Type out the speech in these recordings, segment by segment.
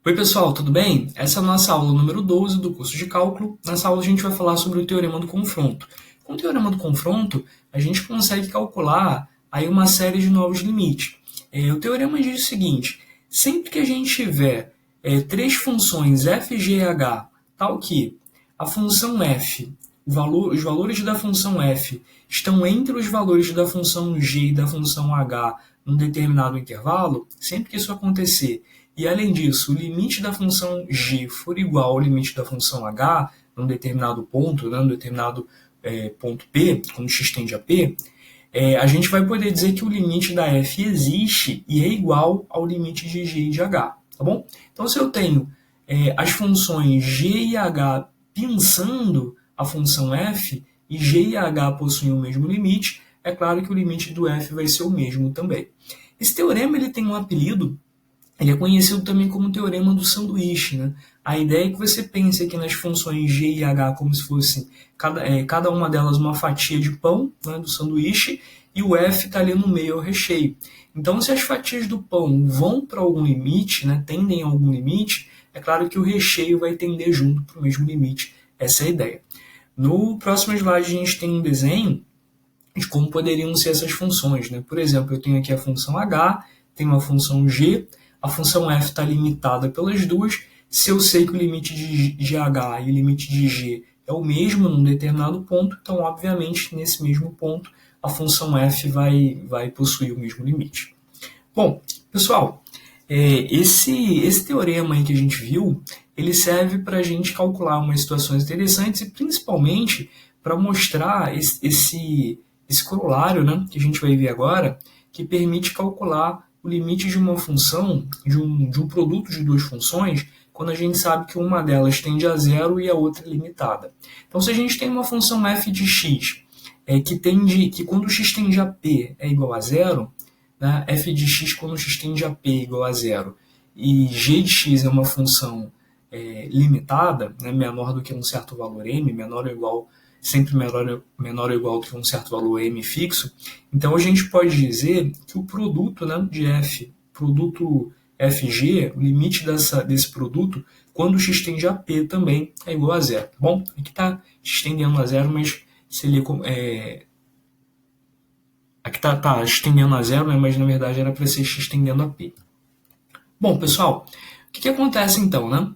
Oi pessoal, tudo bem? Essa é a nossa aula número 12 do curso de cálculo. Nessa aula a gente vai falar sobre o teorema do confronto. Com o teorema do confronto, a gente consegue calcular aí uma série de novos limites. O teorema diz o seguinte: sempre que a gente tiver três funções f, g e h, tal que a função f, os valores da função f estão entre os valores da função g e da função h num determinado intervalo, sempre que isso acontecer, e além disso, o limite da função g for igual ao limite da função h, num determinado ponto, num determinado ponto P, quando x tende a P, a gente vai poder dizer que o limite da f existe e é igual ao limite de g e de h, tá bom? Então, se eu tenho as funções g e h pensando a função f, e g e h possuem o mesmo limite, é claro que o limite do f vai ser o mesmo também. Esse teorema ele tem um apelido. Ele é conhecido também como teorema do sanduíche, né? A ideia é que você pense aqui nas funções g e h como se fosse cada uma delas uma fatia de pão, né, do sanduíche, e o f está ali no meio, é o recheio. Então, se as fatias do pão vão para algum limite, né, tendem a algum limite, é claro que o recheio vai tender junto para o mesmo limite. Essa é a ideia. No próximo slide, a gente tem um desenho de como poderiam ser essas funções, né? Por exemplo, eu tenho aqui a função h, tenho a função g, a função f está limitada pelas duas. Se eu sei que o limite de h e o limite de g é o mesmo num determinado ponto, então, obviamente, nesse mesmo ponto, a função f vai possuir o mesmo limite. Bom, pessoal, esse teorema aí que a gente viu, ele serve para a gente calcular umas situações interessantes e, principalmente, para mostrar esse corolário, né, que a gente vai ver agora, que permite calcular o limite de uma função, de um produto de duas funções, quando a gente sabe que uma delas tende a zero e a outra é limitada. Então, se a gente tem uma função f de x, que quando x tende a p é igual a zero, né, f de x quando x tende a p é igual a zero, e g de x é uma função limitada, né, menor do que um certo valor m, menor ou igual sempre menor ou igual que um certo valor m fixo, então a gente pode dizer que o produto, né, de f, produto fg, o limite desse produto, quando x tende a p também é igual a zero. Bom, aqui está x tendendo a zero, mas se ele aqui está estendendo a zero, né, mas na verdade era para ser x tendendo a p. Bom, pessoal, o que acontece então, né?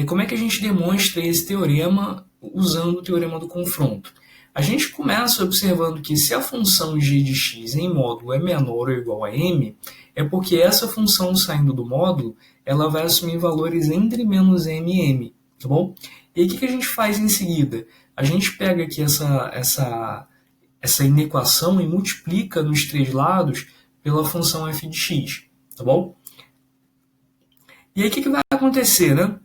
Como é que a gente demonstra esse teorema usando o teorema do confronto? A gente começa observando que se a função g de x em módulo é menor ou igual a m, é porque essa função saindo do módulo, ela vai assumir valores entre menos m e m, tá bom? E aí o que a gente faz em seguida? A gente pega aqui essa inequação e multiplica nos três lados pela função f de x, tá bom? E aí o que vai acontecer, né?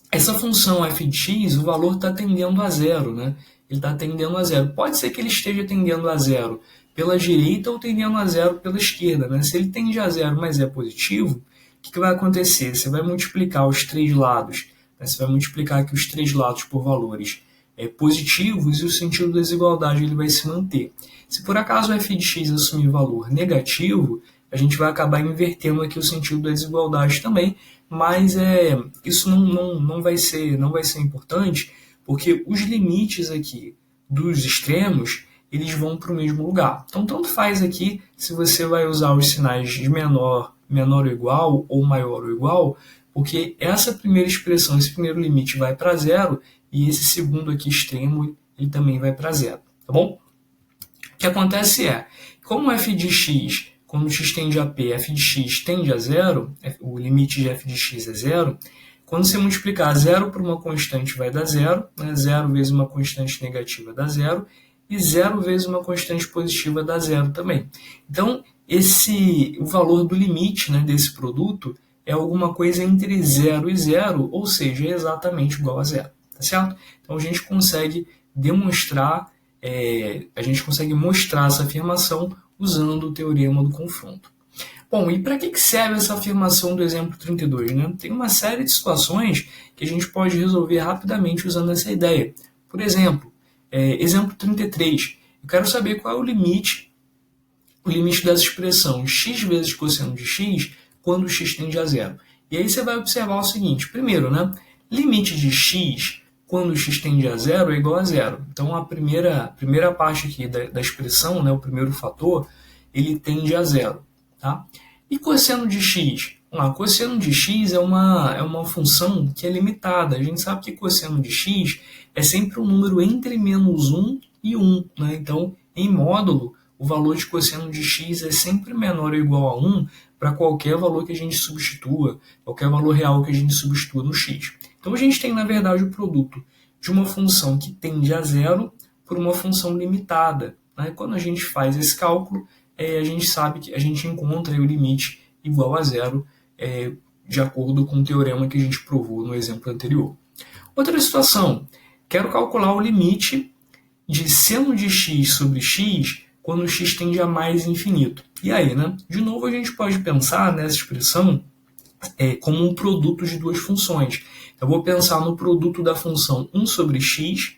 Essa função f de x, o valor está tendendo a zero, né? Ele está tendendo a zero. Pode ser que ele esteja tendendo a zero pela direita ou tendendo a zero pela esquerda, né? Se ele tende a zero, mas é positivo, o que vai acontecer? Você vai multiplicar os três lados, né? Você vai multiplicar aqui os três lados por valores positivos e o sentido da desigualdade ele vai se manter. Se por acaso o f de x assumir valor negativo, a gente vai acabar invertendo aqui o sentido da desigualdade também, mas isso não vai ser importante, porque os limites aqui dos extremos, eles vão para o mesmo lugar. Então, tanto faz aqui se você vai usar os sinais de menor ou igual, ou maior ou igual, porque essa primeira expressão, esse primeiro limite vai para zero, e esse segundo aqui extremo, ele também vai para zero, tá bom? O que acontece como f de x, quando x tende a p, f de x tende a zero, o limite de f de x é zero, quando você multiplicar zero por uma constante vai dar zero, né? Zero vezes uma constante negativa dá zero, e zero vezes uma constante positiva dá zero também. Então, o valor do limite, né, desse produto é alguma coisa entre 0 e 0, ou seja, é exatamente igual a zero. Tá certo? Então, a gente consegue demonstrar, mostrar essa afirmação usando o teorema do confronto. Bom, e para que serve essa afirmação do exemplo 32? Né? Tem uma série de situações que a gente pode resolver rapidamente usando essa ideia. Por exemplo, exemplo 33. Eu quero saber qual é o limite dessa expressão x vezes cosseno de x quando x tende a zero. E aí você vai observar o seguinte, primeiro, né? Limite de x, quando x tende a zero, é igual a zero. Então, a primeira parte aqui da expressão, né, o primeiro fator, ele tende a zero. Tá? E cosseno de x? Cosseno de x é uma função que é limitada. A gente sabe que cosseno de x é sempre um número entre menos 1 e 1. Né? Então, em módulo, o valor de cosseno de x é sempre menor ou igual a 1 para qualquer valor que a gente substitua, qualquer valor real que a gente substitua no x. Então, a gente tem, na verdade, o produto de uma função que tende a zero por uma função limitada. Né? Quando a gente faz esse cálculo, a gente sabe que a gente encontra o limite igual a zero, de acordo com o teorema que a gente provou no exemplo anterior. Outra situação, quero calcular o limite de seno de x sobre x quando x tende a mais infinito. E aí, né? De novo, a gente pode pensar nessa expressão como um produto de duas funções. Eu vou pensar no produto da função 1 sobre x,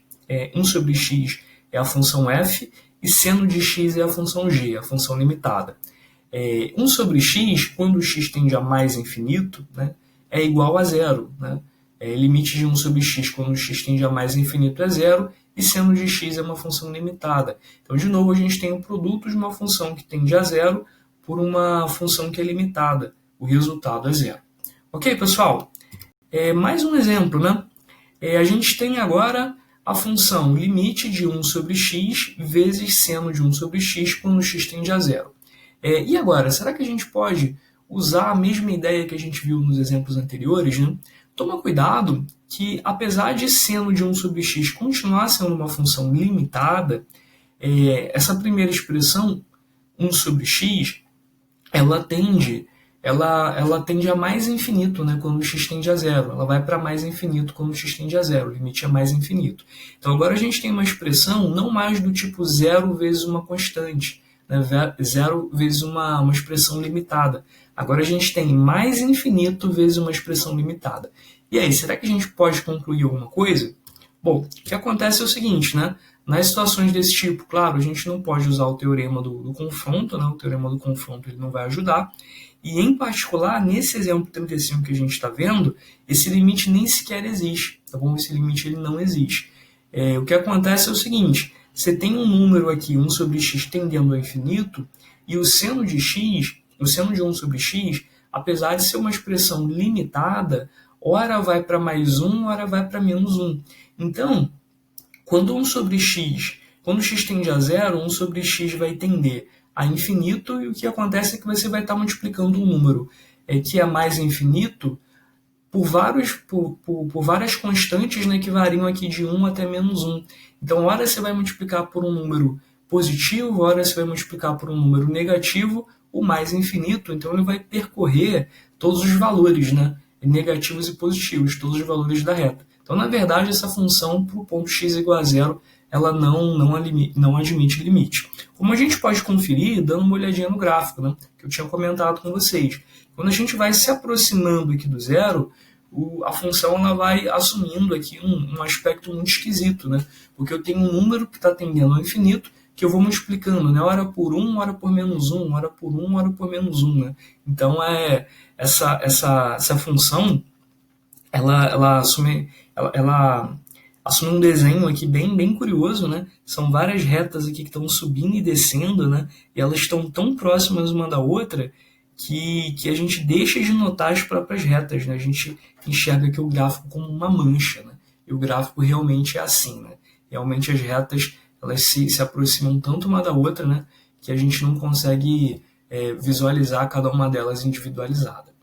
1 sobre x é a função f, e seno de x é a função g, a função limitada. 1 sobre x, quando x tende a mais infinito, né, é igual a zero. Né? Limite de 1 sobre x quando x tende a mais infinito é zero, e seno de x é uma função limitada. Então, de novo, a gente tem o produto de uma função que tende a zero por uma função que é limitada. O resultado é zero. Ok, pessoal? Mais um exemplo, né? A gente tem agora a função limite de 1 sobre x vezes seno de 1 sobre x quando x tende a zero. E agora, será que a gente pode usar a mesma ideia que a gente viu nos exemplos anteriores? Né? Toma cuidado que, apesar de seno de 1 sobre x continuar sendo uma função limitada, essa primeira expressão, 1 sobre x, ela tende a mais infinito, né, quando o x tende a zero. Ela vai para mais infinito quando o x tende a zero. O limite é mais infinito. Então, agora a gente tem uma expressão não mais do tipo zero vezes uma constante, né, zero vezes uma expressão limitada. Agora a gente tem mais infinito vezes uma expressão limitada. E aí, será que a gente pode concluir alguma coisa? Bom, o que acontece é o seguinte, né? Nas situações desse tipo, claro, a gente não pode usar o teorema do confronto, né? O teorema do confronto ele não vai ajudar. E, em particular, nesse exemplo 35 que a gente está vendo, esse limite nem sequer existe, tá bom? Esse limite ele não existe. O que acontece é o seguinte, você tem um número aqui, 1 sobre x tendendo ao infinito, e o seno de x, o seno de 1 sobre x, apesar de ser uma expressão limitada, ora vai para mais 1, ora vai para menos 1. Então, quando 1 sobre x, quando x tende a zero, 1 sobre x vai tender a infinito, e o que acontece é que você vai estar multiplicando um número que é mais infinito por várias constantes, né, que variam aqui de 1 até menos 1. Então, ora você vai multiplicar por um número positivo, ora você vai multiplicar por um número negativo, o mais infinito, então ele vai percorrer todos os valores, né, negativos e positivos, todos os valores da reta. Então, na verdade, essa função para o ponto x igual a zero, ela não admite limite. Como a gente pode conferir dando uma olhadinha no gráfico, né, que eu tinha comentado com vocês. Quando a gente vai se aproximando aqui do zero, a função ela vai assumindo aqui um aspecto muito esquisito, né? Porque eu tenho um número que está tendendo ao infinito, que eu vou multiplicando, né? Ora por 1, ora por menos 1, ora por 1, ora por menos 1. Né? Então, essa função ela assume um desenho aqui bem curioso, né? São várias retas aqui que estão subindo e descendo, né? E elas estão tão próximas uma da outra que a gente deixa de notar as próprias retas, né? A gente enxerga aqui o gráfico como uma mancha, né? E o gráfico realmente é assim, né? Realmente as retas elas se aproximam tanto uma da outra, né? Que a gente não consegue visualizar cada uma delas individualizada.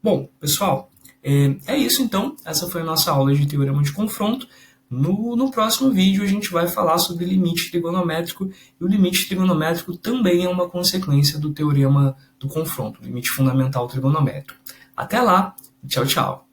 Bom, pessoal, é isso então. Essa foi a nossa aula de teorema de confronto. No próximo vídeo a gente vai falar sobre limite trigonométrico, e o limite trigonométrico também é uma consequência do teorema do confronto, limite fundamental trigonométrico. Até lá, tchau, tchau!